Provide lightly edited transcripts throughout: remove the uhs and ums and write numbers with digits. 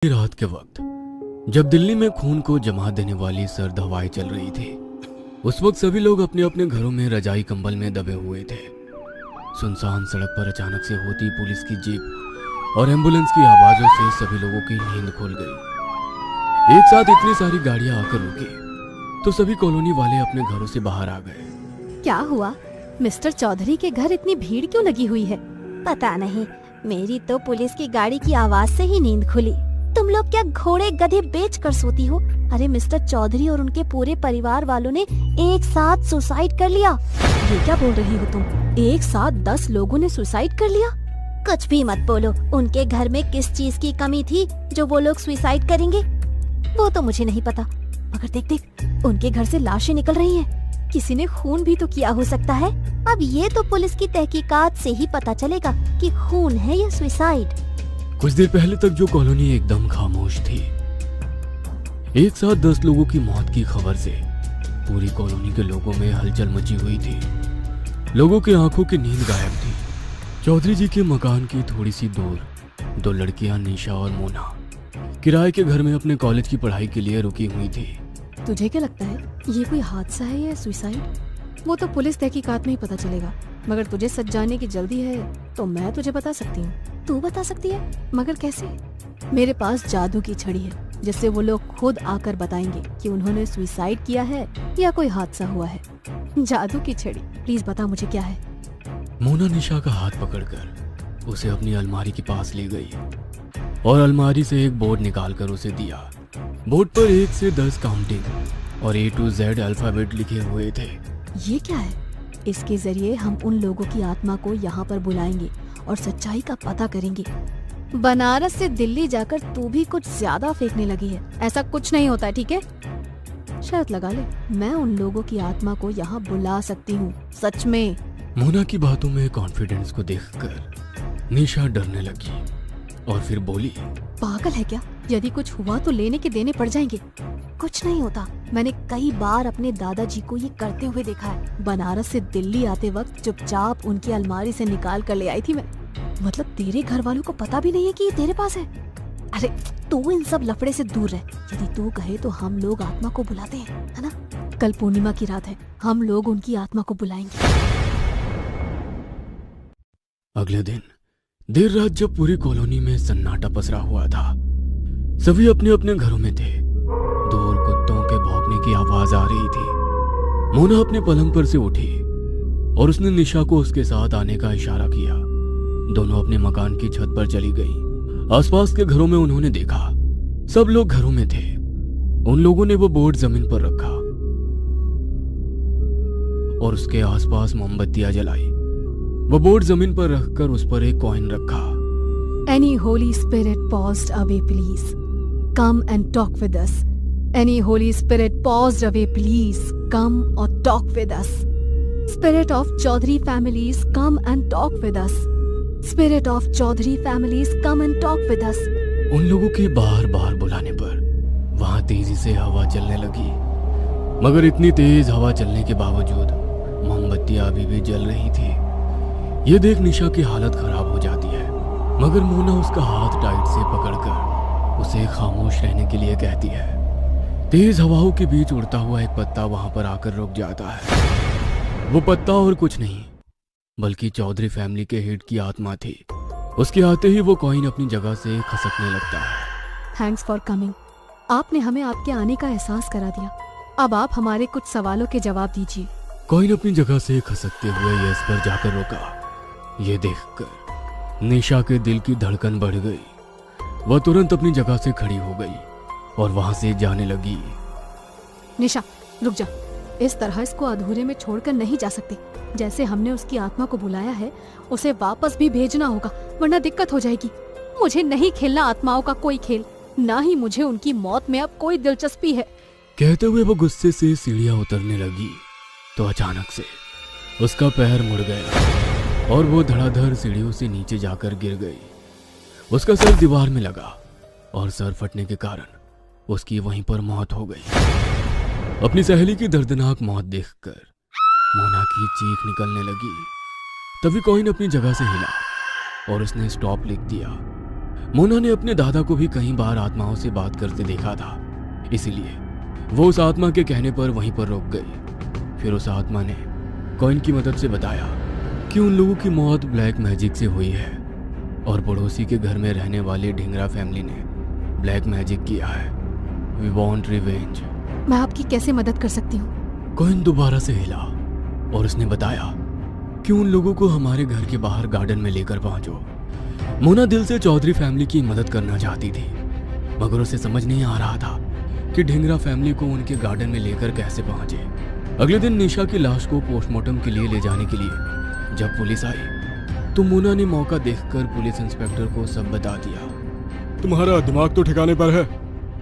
रात के वक्त जब दिल्ली में खून को जमा देने वाली सर्द हवाएं चल रही थी, उस वक्त सभी लोग अपने अपने घरों में रजाई कंबल में दबे हुए थे। सुनसान सड़क पर अचानक से होती पुलिस की जीप और एम्बुलेंस की आवाजों से सभी लोगों की नींद खुल गई। एक साथ इतनी सारी गाड़ियां आकर रुकी तो सभी कॉलोनी वाले अपने घरों से बाहर आ गए। क्या हुआ? मिस्टर चौधरी के घर इतनी भीड़ क्यों लगी हुई है? पता नहीं, मेरी तो पुलिस की गाड़ी की आवाज से ही नींद खुली। तुम लोग क्या घोड़े गधे बेच कर सोती हो? अरे मिस्टर चौधरी और उनके पूरे परिवार वालों ने एक साथ सुसाइड कर लिया। ये क्या बोल रही हो तुम? एक साथ 10 लोगों ने सुसाइड कर लिया? कुछ भी मत बोलो। उनके घर में किस चीज की कमी थी जो वो लोग सुसाइड करेंगे? वो तो मुझे नहीं पता, मगर देख देख उनके घर से लाशें निकल रही हैं। किसी ने खून भी तो किया हो सकता है। अब ये तो पुलिस की तहकीकात से ही पता चलेगा कि खून है या सुसाइड। कुछ देर पहले तक जो कॉलोनी एकदम खामोश थी, एक साथ 10 लोगों की मौत की खबर से पूरी कॉलोनी के लोगों में हलचल मची हुई थी। लोगों की आंखों की नींद गायब थी। चौधरी जी के मकान की थोड़ी सी दूर 2 लड़कियां निशा और मोना किराए के घर में अपने कॉलेज की पढ़ाई के लिए रुकी हुई थी। तुझे क्या लगता है, ये कोई हादसा है या सुसाइड? वो तो पुलिस तहकीकात में ही पता चलेगा, मगर तुझे सच जानने की जल्दी है तो मैं तुझे बता सकती हूँ। तू बता सकती है, मगर कैसे? मेरे पास जादू की छड़ी है जिससे वो लोग खुद आकर बताएंगे कि उन्होंने सुसाइड किया है या कोई हादसा हुआ है। जादू की छड़ी, प्लीज बता मुझे क्या है। मोना निशा का हाथ पकड़कर उसे अपनी अलमारी के पास ले गई और अलमारी से एक बोर्ड निकालकर उसे दिया। बोर्ड पर 1 से 10 काउंटिंग और A to Z अल्फाबेट लिखे हुए थे। ये क्या है? इसके जरिए हम उन लोगों की आत्मा को यहाँ पर बुलाएंगे और सच्चाई का पता करेंगे। बनारस से दिल्ली जाकर तू भी कुछ ज्यादा फेंकने लगी है। ऐसा कुछ नहीं होता है, ठीक है? शर्त लगा ले, मैं उन लोगों की आत्मा को यहाँ बुला सकती हूँ, सच में। मोना की बातों में कॉन्फिडेंस को देखकर निशा डरने लगी और फिर बोली, पागल है क्या? यदि कुछ हुआ तो लेने के देने पड़ जाएंगे। कुछ नहीं होता, मैंने कई बार अपने दादाजी को ये करते हुए देखा है। बनारस से दिल्ली आते वक्त चुपचाप उनकी अलमारी से निकाल कर ले आई थी मैं। मतलब तेरे घर वालों को पता भी नहीं है कि ये तेरे पास है? अरे तू इन सब लफड़े से दूर रह। यदि तू कहे तो हम लोग आत्मा को बुलाते हैं, है ना? कल पूर्णिमा की रात है, हम लोग उनकी आत्मा को बुलाएंगे। अगले दिन देर रात जब पूरी कॉलोनी में सन्नाटा पसरा हुआ था, सभी अपने अपने घरों में थे। दूर कुत्तों के भौंकने की आवाज आ रही थी। मोना अपने पलंग पर से उठी और उसने निशा को उसके साथ आने का इशारा किया। दोनों अपने मकान की छत पर चली गई। आसपास के घरों में उन्होंने देखा सब लोग घरों में थे। उन लोगों ने वो बोर्ड जमीन पर रखा और उसके आसपास मोमबत्तियां जलाई। वो बोर्ड जमीन पर रखकर उस पर एक कॉइन रखा। Any holy spirit paused away, please. Come and talk with us. Any holy spirit paused away, please. Come or talk with us. Spirit of Chaudhary families, come and talk with us. Spirit of Chaudhary families, come and talk with us. उन लोगों के बार बार बुलाने पर वहां तेजी से हवा चलने लगी, मगर इतनी तेज हवा चलने के बावजूद मोमबत्तियां अभी भी जल रही थी। ये देख निशा की हालत खराब हो जाती है, मगर मोना उसका हाथ टाइट से पकड़कर उसे खामोश रहने के लिए कहती है। तेज हवाओं के बीच उड़ता हुआ एक पत्ता वहां पर आकर रुक जाता है। वो पत्ता और कुछ नहीं बल्कि चौधरी फैमिली के हेड की आत्मा थी। उसके आते ही वो कॉइन अपनी जगह से खसकने लगता है। Thanks for coming. आपने हमें आपके आने का एहसास करा दिया। अब आप हमारे कुछ सवालों के जवाब दीजिए। कॉइन अपनी जगह से खसकते हुए यस पर जाकर रुका। ये देखकर निशा के दिल की धड़कन बढ़ गई। वह तुरंत अपनी जगह से खड़ी हो गई और वहां से जाने लगी। निशा रुक जा, इस तरह इसको अधूरे में छोड़कर नहीं जा सकते। जैसे हमने उसकी आत्मा को बुलाया है, उसे वापस भी भेजना होगा, वरना दिक्कत हो जाएगी। मुझे नहीं खेलना आत्माओं का कोई खेल, ना ही मुझे उनकी मौत में अब कोई दिलचस्पी है। कहते हुए वो गुस्से से सीढ़ियां उतरने लगी तो अचानक से उसका पैर मुड़ गया और वो धड़ाधड़ सीढ़ियों से नीचे जाकर गिर गई। उसका सर दीवार में लगा और सर फटने के कारण उसकी वहीं पर मौत हो गई। अपनी सहेली की दर्दनाक मौत देखकर मोना की चीख निकलने लगी। तभी कॉइन अपनी जगह से हिला और उसने स्टॉप लिख दिया। मोना ने अपने दादा को भी कई बार आत्माओं से बात करते देखा था, इसीलिए वो उस आत्मा के कहने पर वहीं पर रुक गई। फिर उस आत्मा ने कॉइन की मदद से बताया कि उन लोगों की मौत ब्लैक मैजिक से हुई है और पड़ोसी के घर में रहने वाले ढिंगरा फैमिली ने ब्लैक मैजिक किया है। We want revenge. मैं आपकी कैसे मदद कर सकती हूँ? कॉइन दोबारा से हिला और उसने बताया कि उन लोगों को हमारे घर के बाहर गार्डन में लेकर पहुंचो। मोना दिल से चौधरी फैमिली की मदद करना चाहती थी, मगर उसे समझ नहीं आ रहा था कि ढिंगरा फैमिली को उनके गार्डन में लेकर कैसे पहुंचे। अगले दिन निशा की लाश को पोस्टमार्टम के लिए ले जाने के लिए जब पुलिस आई तो मोना ने मौका देखकर पुलिस इंस्पेक्टर को सब बता दिया। तुम्हारा दिमाग तो ठिकाने पर है।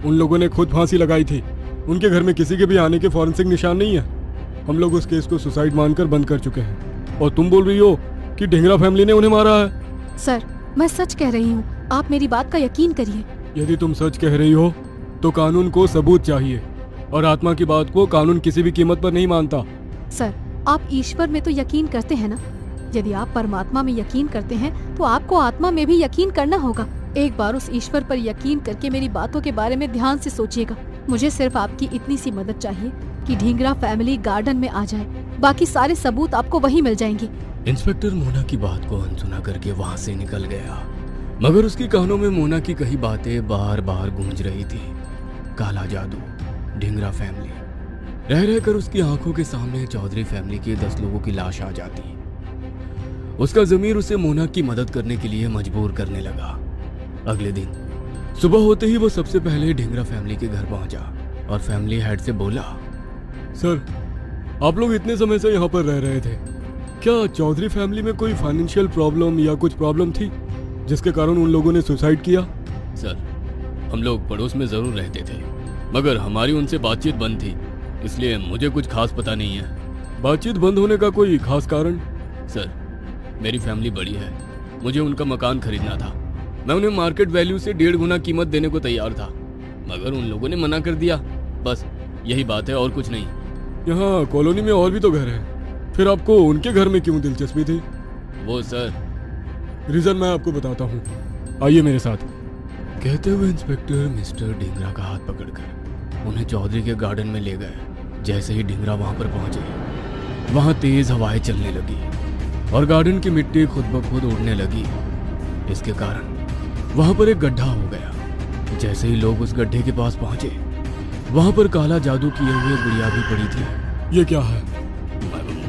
उन लोगों ने खुद फांसी लगाई थी। उनके घर में किसी के भी आने के फॉरेंसिक निशान नहीं है। हम लोग उस केस को सुसाइड मानकर बंद कर चुके हैं और तुम बोल रही हो कि ढिंगरा फैमिली ने उन्हें मारा है। सर, मैं सच कह रही हूँ, आप मेरी बात का यकीन करिए। यदि तुम सच कह रही हो तो कानून को सबूत चाहिए और आत्मा की बात को कानून किसी भी कीमत पर नहीं मानता। सर, आप ईश्वर में तो यकीन करते हैं ना? यदि आप परमात्मा में यकीन करते हैं तो आपको आत्मा में भी यकीन करना होगा। एक बार उस ईश्वर पर यकीन करके मेरी बातों के बारे में ध्यान से सोचिएगा। मुझे सिर्फ आपकी इतनी सी मदद चाहिए कि ढिंगरा फैमिली गार्डन में आ जाए। बाकी सारे सबूत आपको वहीं मिल जाएंगे। इंस्पेक्टर मोना की बात को अनसुना करके वहां से निकल गया, मगर उसके कानों में मोना की कही बातें बार बार गूंज रही थी। काला जादू, ढिंगरा फैमिली। रह रहकर उसकी आंखों के सामने चौधरी फैमिली के 10 लोगों की लाश आ जाती। उसका ज़मीर उसे मोना की मदद करने के लिए मजबूर करने लगा। अगले दिन सुबह होते ही वो सबसे पहले ढिंगरा फैमिली के घर पहुंचा और फैमिली हेड से बोला, सर, आप लोग इतने समय से यहाँ पर रह रहे थे। क्या चौधरी फैमिली में कोई फाइनेंशियल प्रॉब्लम या कुछ प्रॉब्लम थी जिसके कारण उन लोगों ने सुसाइड किया? सर, हम लोग पड़ोस में जरूर रहते थे, मगर हमारी उनसे बातचीत बंद थी, इसलिए मुझे कुछ खास पता नहीं है। बातचीत बंद होने का कोई खास कारण? सर, मेरी फैमिली बड़ी है, मुझे उनका मकान खरीदना था। मैं उन्हें मार्केट वैल्यू से 1.5 गुना कीमत देने को तैयार था, मगर उन लोगों ने मना कर दिया। बस यही बात है और कुछ नहीं। यहाँ कॉलोनी में और भी तो घर हैं, फिर आपको उनके घर में क्यों दिलचस्पी थी? वो सर, रीजन मैं आपको बताता हूँ, आइए मेरे साथ। कहते हुए इंस्पेक्टर मिस्टर ढिंगरा का हाथ पकड़कर उन्हें चौधरी के गार्डन में ले गए। जैसे ही ढिंगरा वहां पर पहुंचे, वहां तेज हवाएं चलने लगी और गार्डन की मिट्टी खुद ब खुद उड़ने लगी। इसके कारण वहां पर एक गड्ढा हो गया। जैसे ही लोग उस गड्ढे के पास पहुंचे, वहां पर काला जादू किए हुए गुड़िया भी पड़ी थी। ये क्या है?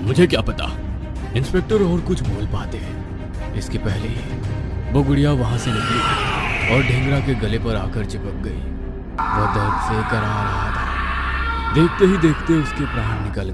मुझे क्या पता। इंस्पेक्टर और कुछ बोल पाते। इसके पहले ही वो गुड़िया वहां से निकली और ढिंगरा के गले पर आकर चिपक गई। वह दर्द से करा रहा था। देखते ही देखते उसके प्राण निकल गए।